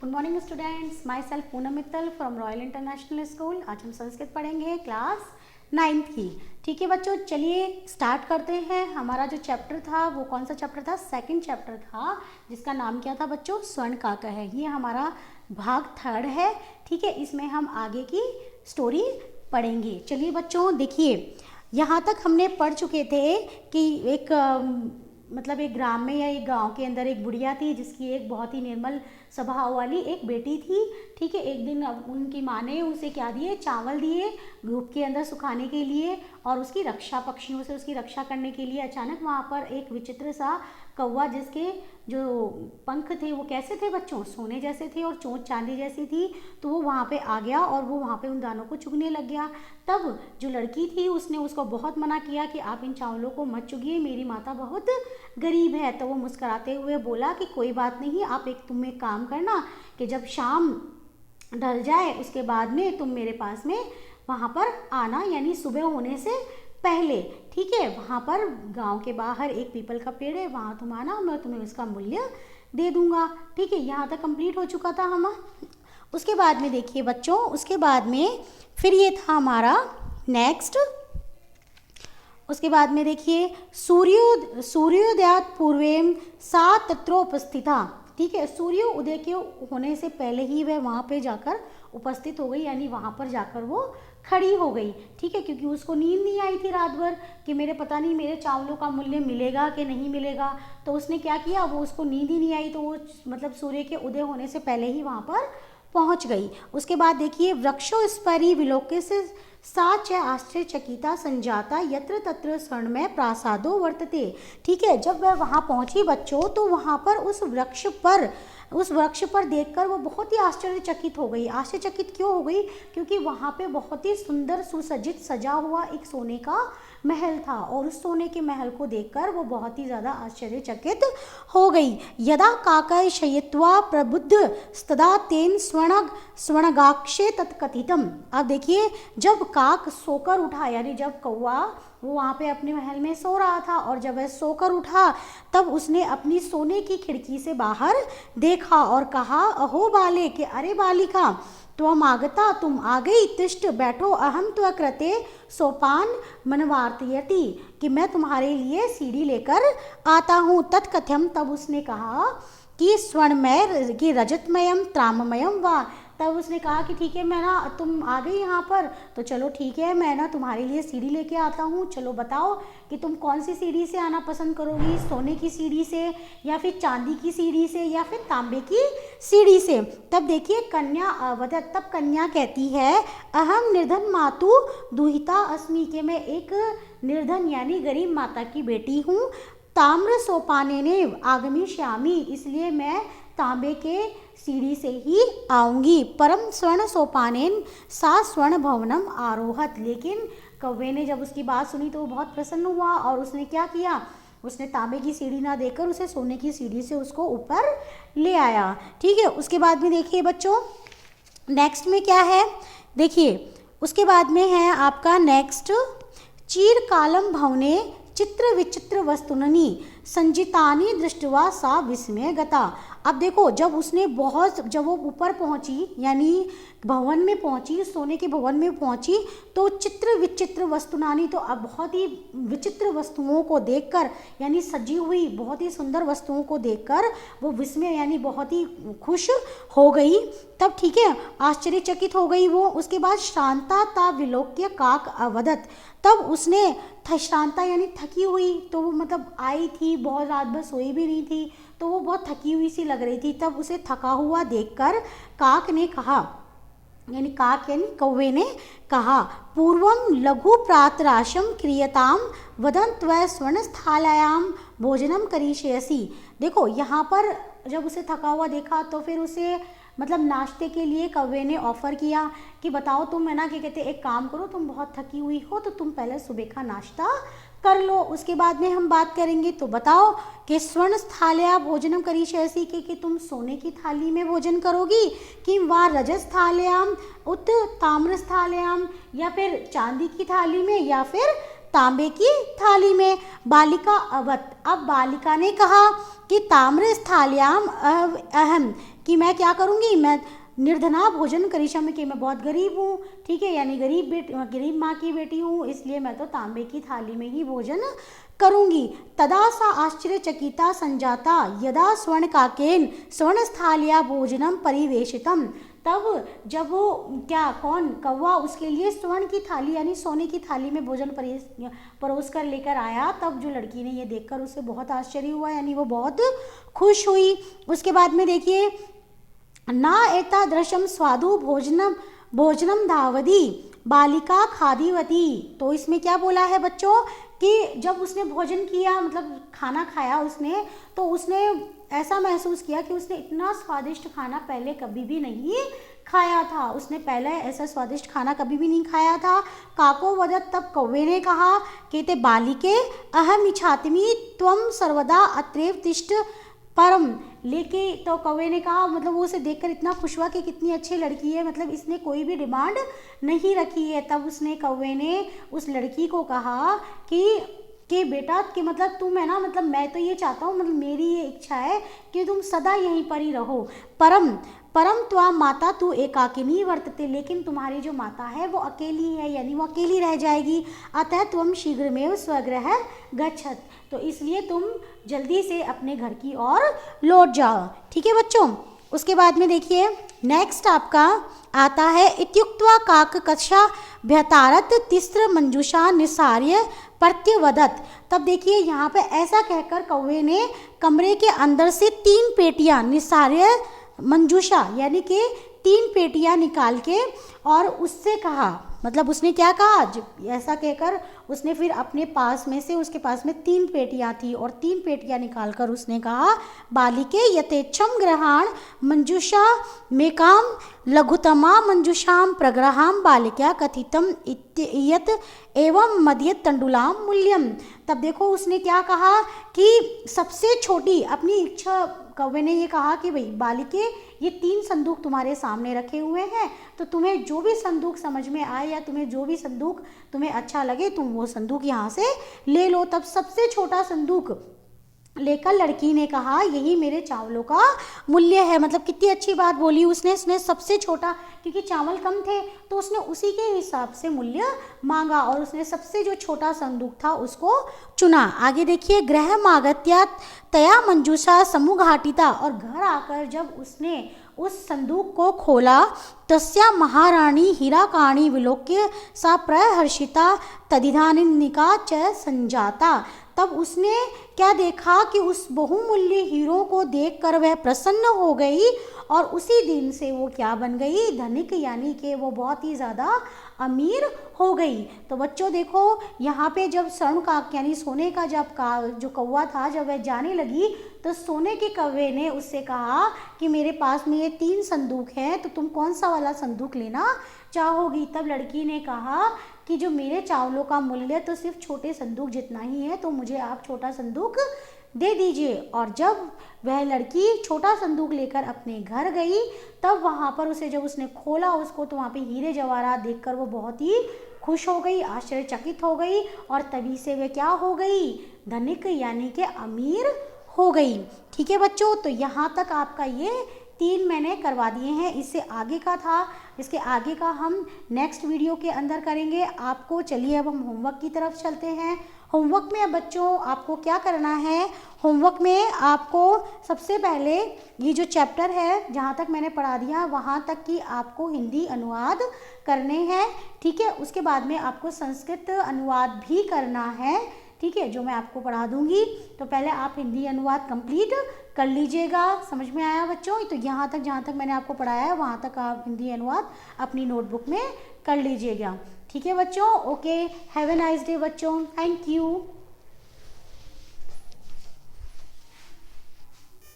Good morning students, my self Poonam Mittal from royal international school. आज हम संस्कृत पढ़ेंगे क्लास 9th की। ठीक है बच्चों, चलिए स्टार्ट करते हैं। हमारा जो चैप्टर था वो कौन सा चैप्टर था? सेकंड चैप्टर था, जिसका नाम क्या था बच्चों? स्वर्ण काका है। ये हमारा भाग 3rd है। ठीक है, इसमें हम आगे की स्टोरी पढ़ेंगे। चलिए बच्चों देखिए, यहाँ तक हमने पढ़ चुके थे कि एक मतलब एक ग्राम में या एक गांव के अंदर एक बुढ़िया थी, जिसकी एक बहुत ही निर्मल स्वभाव वाली एक बेटी थी। ठीक है, एक दिन उनकी माँ ने उसे क्या दिए? चावल दिए धूप के अंदर सुखाने के लिए, और उसकी रक्षा, पक्षियों से उसकी रक्षा करने के लिए। अचानक वहाँ पर एक विचित्र सा कौवा, जिसके जो पंख थे वो कैसे थे बच्चों? सोने जैसे थे और चोंच चांदी जैसी थी। तो वो वहाँ पे आ गया और वो वहाँ पे उन दानों को चुगने लग गया। तब जो लड़की थी उसने उसको बहुत मना किया कि आप इन चावलों को मत चुगिए, मेरी माता बहुत गरीब है। तो वो मुस्कुराते हुए बोला कि कोई बात नहीं, आप तुम एक काम करना कि जब शाम ढल जाए उसके बाद में तुम मेरे पास में वहाँ पर आना, यानी सुबह होने से पहले। ठीक है, वहाँ पर गांव के बाहर एक पीपल का पेड़ है, वहाँ तुम आना, मैं तुम्हें उसका मूल्य दे दूंगा। ठीक है, यहाँ तक कंप्लीट हो चुका था हम। उसके बाद में देखिए बच्चों, उसके बाद में फिर ये था हमारा नेक्स्ट। उसके बाद में देखिए, सूर्योदयात पूर्वेम सा तत्रोपस्थिता। ठीक है, सूर्य उदय के होने से पहले ही वह वहाँ पे जाकर उपस्थित हो गई, यानी वहाँ पर जाकर वो खड़ी हो गई। ठीक है, क्योंकि उसको नींद नहीं आई थी रात भर कि मेरे पता नहीं मेरे चावलों का मूल्य मिलेगा कि नहीं मिलेगा। तो उसने क्या किया, वो उसको नींद ही नहीं आई, तो वो मतलब सूर्य के उदय होने से पहले ही वहाँ पर पहुँच गई। उसके बाद देखिए, वृक्षोस्परि विलोक्य से सा च आश्चर्यचकिता संजाता यत्र तत्र स्वर्णमय प्रासादो वर्तते। ठीक है, जब वह वहाँ पहुँची बच्चों, तो वहाँ पर उस वृक्ष पर देखकर वो बहुत ही आश्चर्यचकित हो गई। आश्चर्यचकित क्यों हो गई? क्योंकि वहाँ पे बहुत ही सुंदर सुसज्जित सजा हुआ एक सोने का महल था, और उस सोने के महल को देखकर वो बहुत ही ज़्यादा आश्चर्यचकित हो गई। यदा काकय शयित्वा प्रबुद्ध तदा तेन स्वर्णगाक्षे तत्कथितम। अब देखिए, जब काक सोकर उठा, यानी जब कौवा वो वहाँ पे अपने महल में सो रहा था, और जब वह सोकर उठा तब उसने अपनी सोने की खिड़की से बाहर देखा और कहा, अहो बाले, के अरे बालिका, त्वम आगता, तुम आ गई, तिष्ठ, बैठो, अहम त्व कृते सोपान मनवार्तयति, कि मैं तुम्हारे लिए सीढ़ी लेकर आता हूँ। तत्कथ्यम, तब उसने कहा कि स्वर्णमय कि रजतमयम त्राममयम वा। तब उसने कहा कि ठीक है, मैं ना, तुम आ गई यहाँ पर तो चलो ठीक है, मैं ना तुम्हारे लिए सीढ़ी लेके आता हूँ। चलो बताओ कि तुम कौन सी सीढ़ी से आना पसंद करोगी? सोने की सीढ़ी से, या फिर चांदी की सीढ़ी से, या फिर तांबे की सीढ़ी से? तब देखिए, कन्या अवदत, तब कन्या कहती है, अहम निर्धन मातु दुहिता अस्मि, के मैं एक निर्धन यानी गरीब माता की बेटी हूँ। ताम्र सोपाने ने आगमिष्यामि, इसलिए मैं तांबे के सीढ़ी से ही आऊंगी। परम स्वर्ण सोपानेन सा स्वर्ण भवनम आरोहत। लेकिन कौवे ने जब उसकी बात सुनी तो वो बहुत प्रसन्न हुआ, और उसने क्या किया, उसने तांबे की सीढ़ी ना देकर उसे सोने की सीढ़ी से उसको ऊपर ले आया। ठीक है, उसके बाद में देखिए बच्चों, नेक्स्ट में क्या है? देखिए, उसके बाद में है आपका नेक्स्ट, चीर कालम भवने चित्र विचित्र वस्तुननि संजितानि दृष्टवा सा विस्मय गता। अब देखो, जब वो ऊपर पहुंची, यानी भवन में पहुंची, सोने के भवन में पहुंची, तो चित्र विचित्र वस्तुनानी, तो अब बहुत ही विचित्र वस्तुओं को देखकर, यानी सजी हुई बहुत ही सुंदर वस्तुओं को देखकर वो विस्मय यानी बहुत ही खुश हो गई। तब ठीक है, आश्चर्यचकित हो गई वो। उसके बाद श्रांता ता विलोक्य काक अवदत, तब उसने श्रांता यानी थकी हुई, तो वो मतलब आई थी, बहुत रात भर सोई भी नहीं थी, तो वो बहुत थकी हुई सी लग रही थी। तब उसे थका हुआ देखकर काक ने कहा, यानी काक यानी कौवे ने कहा, पूर्वम लघु प्रातराशम क्रियताम वदन त्वय स्वर्णस्थालयाम भोजनम करिष्यसि। देखो, यहाँ पर जब उसे थका हुआ देखा तो फिर उसे मतलब नाश्ते के लिए कौवे ने ऑफ़र किया कि बताओ तुम, है ना, क्या कहते, एक काम करो, तुम बहुत थकी हुई हो तो तुम पहले सुबह का नाश्ता कर लो, उसके बाद में हम बात करेंगे। तो बताओ कि स्वर्ण स्थाल्या भोजनम करिष्यसि, कि तुम सोने की थाली में भोजन करोगी, कि वहाँ रजस थाल्याम उत ताम्र स्थाल्याम, या फिर चांदी की थाली में, या फिर तांबे की थाली में। बालिका अवत, अब बालिका ने कहा कि ताम्र स्थाल्याम अहम, कि मैं क्या करूँगी, मैं निर्धना भोजन करिष्यामि कि मैं बहुत गरीब हूँ, ठीक है, यानी गरीब माँ की बेटी हूँ, इसलिए मैं तो तांबे की थाली में ही भोजन करूँगी। तदा सा आश्चर्यचकिता संजाता यदा स्वर्णकाकेन स्वर्णस्थाल्या भोजनम परिवेशितम। तब जब वो कौन कौवा उसके लिए स्वर्ण की थाली यानी सोने की थाली में भोजन परोस कर लेकर आया, तब जो लड़की ने ये देखकर उसे बहुत आश्चर्य हुआ, यानी वो बहुत खुश हुई। उसके बाद में देखिए, ना एतादृशं स्वादु भोजनम धावदी बालिका खादीवती। तो इसमें क्या बोला है बच्चों कि जब उसने भोजन किया, मतलब खाना खाया उसने, तो उसने ऐसा महसूस किया कि उसने इतना स्वादिष्ट खाना पहले कभी भी नहीं खाया था, उसने पहले ऐसा स्वादिष्ट खाना कभी भी नहीं खाया था। काको वदत, तब कौवे ने कहा कि ते बालिके अहम इच्छातिमी त्वम सर्वदा अत्रैव तिष्ठ परम। लेके तो कौवे ने कहा, मतलब वो उसे देखकर इतना खुश हुआ कि कितनी अच्छी लड़की है, मतलब इसने कोई भी डिमांड नहीं रखी है। तब उसने कौवे ने उस लड़की को कहा कि बेटा कि मतलब तुम है ना, मतलब मैं तो ये चाहता हूँ, मतलब मेरी ये इच्छा है कि तुम सदा यहीं पर ही रहो। परम त्वा माता तू एकाकिनी वर्तते, लेकिन तुम्हारी जो माता है वो अकेली है, यानी वो अकेली रह जाएगी। अतः तुम शीघ्रमेव स्वगृह गच्छत, तो इसलिए तुम जल्दी से अपने घर की ओर लौट जाओ, ठीक है बच्चों। उसके बाद में देखिए नेक्स्ट आपका आता है, इत्युक्त्वा काक कक्षा भ्यतारत तिस्र मंजूषा निसार्य प्रत्यवदत। तब देखिए यहाँ पे ऐसा कहकर कौवे ने कमरे के अंदर से 3 पेटियां निसार्य मंजूषा यानी कि 3 पेटियां निकाल के और उससे कहा, मतलब उसने क्या कहा, ऐसा कहकर उसने फिर अपने पास में से, उसके पास में 3 पेटियां थी और 3 पेटियां निकालकर उसने कहा, बालिके यथेच्छम ग्रहाण मंजूषा मेकाम लघुतमा मंजूषाम प्रग्रहाम बालिका कथितम इत्यत एवं मध्यत तंडुलाम मूल्यम। तब देखो उसने क्या कहा कि सबसे छोटी अपनी इच्छा, कौवे ने ये कहा कि भाई बालिके ये 3 संदूक तुम्हारे सामने रखे हुए हैं, तो तुम्हें जो भी संदूक समझ में आए या तुम्हें जो भी संदूक तुम्हें अच्छा लगे तुम वो संदूक यहाँ से ले लो। तब सबसे छोटा संदूक लेकर लड़की ने कहा, यही मेरे चावलों का मूल्य है। मतलब कितनी अच्छी बात बोली उसने सबसे छोटा, क्योंकि चावल कम थे तो उसने उसी के हिसाब से मूल्य मांगा और उसने सबसे जो छोटा संदूक था उसको चुना। आगे देखिए, ग्रह मागत्या तया मंजूषा समुघाटिता, और घर आकर जब उसने उस संदूक को खोला, तस्या महारानी हीराकाणी विलोक्य सा प्रहर्षिता तदिधानिका च संजाता। तब उसने क्या देखा कि उस बहुमूल्य हीरो को देखकर वह प्रसन्न हो गई और उसी दिन से वो क्या बन गई, धनिक, यानी कि वो बहुत ही ज़्यादा अमीर हो गई। तो बच्चों देखो यहाँ पे जब स्वर्ण का यानी सोने का जो कौवा था, जब वह जाने लगी तो सोने के कौवे ने उससे कहा कि मेरे पास में ये 3 संदूक हैं, तो तुम कौन सा वाला संदूक लेना चाहोगी। तब लड़की ने कहा कि जो मेरे चावलों का मूल्य तो सिर्फ छोटे संदूक जितना ही है, तो मुझे आप छोटा संदूक दे दीजिए। और जब वह लड़की छोटा संदूक लेकर अपने घर गई, तब वहाँ पर जब उसने खोला उसको, तो वहाँ पे हीरे जवाहरात देखकर वो बहुत ही खुश हो गई, आश्चर्यचकित हो गई और तभी से वह क्या हो गई, धनिक यानी कि अमीर हो गई। ठीक है बच्चों, तो यहाँ तक आपका ये 3 मैंने करवा दिए हैं। इससे आगे का था, इसके आगे का हम नेक्स्ट वीडियो के अंदर करेंगे आपको। चलिए अब हम होमवर्क की तरफ चलते हैं। होमवर्क में अब बच्चों आपको क्या करना है, होमवर्क में आपको सबसे पहले ये जो चैप्टर है जहाँ तक मैंने पढ़ा दिया वहाँ तक की आपको हिंदी अनुवाद करने हैं। ठीक है, उसके बाद में आपको संस्कृत अनुवाद भी करना है। ठीक है, जो मैं आपको पढ़ा दूंगी, तो पहले आप हिंदी अनुवाद कंप्लीट कर लीजिएगा। समझ में आया बच्चों? तो यहाँ तक जहाँ तक मैंने आपको पढ़ाया है वहाँ तक आप हिंदी अनुवाद अपनी नोटबुक में कर लीजिएगा। ठीक है बच्चों, okay, have a nice day बच्चों, थैंक यू।